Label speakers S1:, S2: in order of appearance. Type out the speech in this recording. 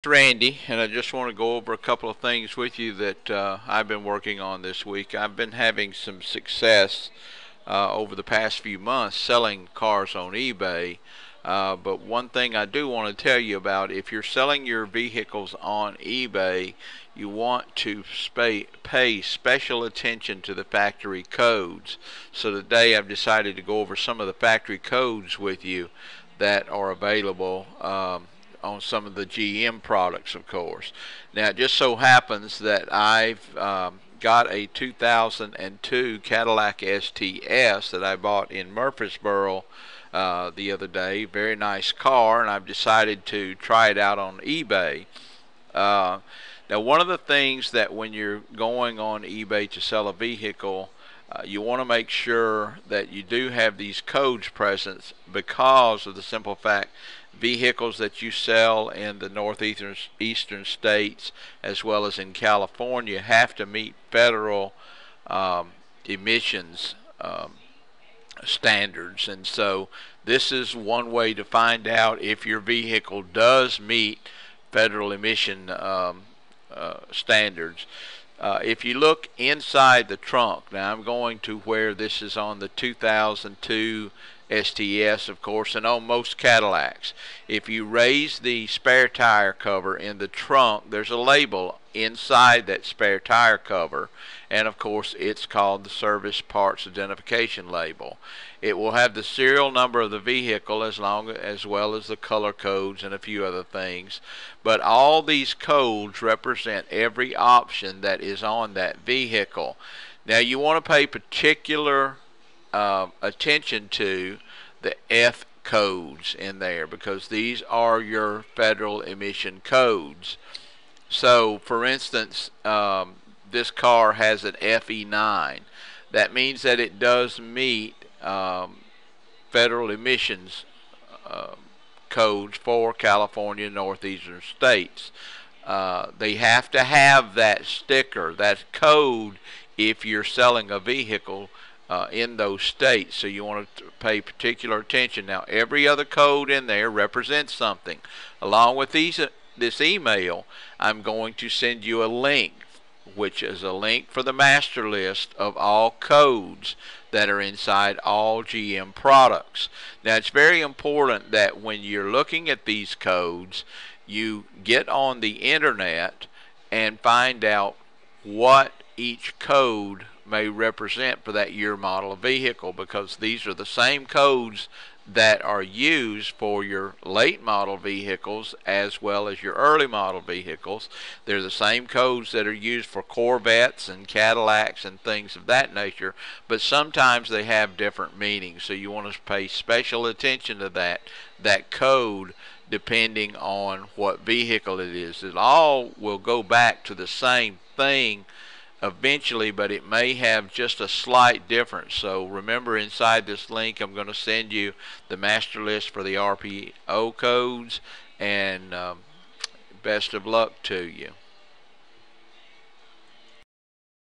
S1: Randy, and I just want to go over a couple of things with you that I've been working on this week. I've been having some success over the past few months selling cars on eBay. But one thing I do want to tell you about, if you're selling your vehicles on eBay, you want to pay special attention to the factory codes. So today I've decided to go over some of the factory codes with you that are available on some of the GM products, of course. Now, it just so happens that I've got a 2002 Cadillac STS that I bought in Murfreesboro the other day. Very nice car, and I've decided to try it out on eBay. Uh, Now, one of the things that when you're going on eBay to sell a vehicle, you want to make sure that you do have these codes present because of the simple fact vehicles that you sell in the northeastern states as well as in California have to meet federal emissions standards. And so this is one way to find out if your vehicle does meet federal emission standards. If you look inside the trunk, now I'm going to where this is on the 2002 STS, of course, and on most Cadillacs. If you raise the spare tire cover in the trunk, there's a label inside that spare tire cover, and of course it's called the service parts identification label. It will have the serial number of the vehicle as well as the color codes and a few other things, but all these codes represent every option that is on that vehicle. Now you want to pay particular attention to the F codes in there because these are your federal emission codes. So, for instance, this car has an FE9. That means that it does meet federal emissions uh, codes for California and northeastern states. They have to have that sticker, that code, if you're selling a vehicle in those states. So you want to pay particular attention. Now, every other code in there represents something. Along with this email, I'm going to send you a link, which is a link for the master list of all codes that are inside all GM products. Now, it's very important that when you're looking at these codes, you get on the internet and find out what each code may represent for that year model of vehicle, because these are the same codes that are used for your late model vehicles as well as your early model vehicles. They're the same codes that are used for Corvettes and Cadillacs and things of that nature, but sometimes they have different meanings. So you want to pay special attention to that code depending on what vehicle it is. It all will go back to the same thing eventually, but it may have just a slight difference. So remember, inside this link I'm going to send you the master list for the RPO codes, and best of luck to you.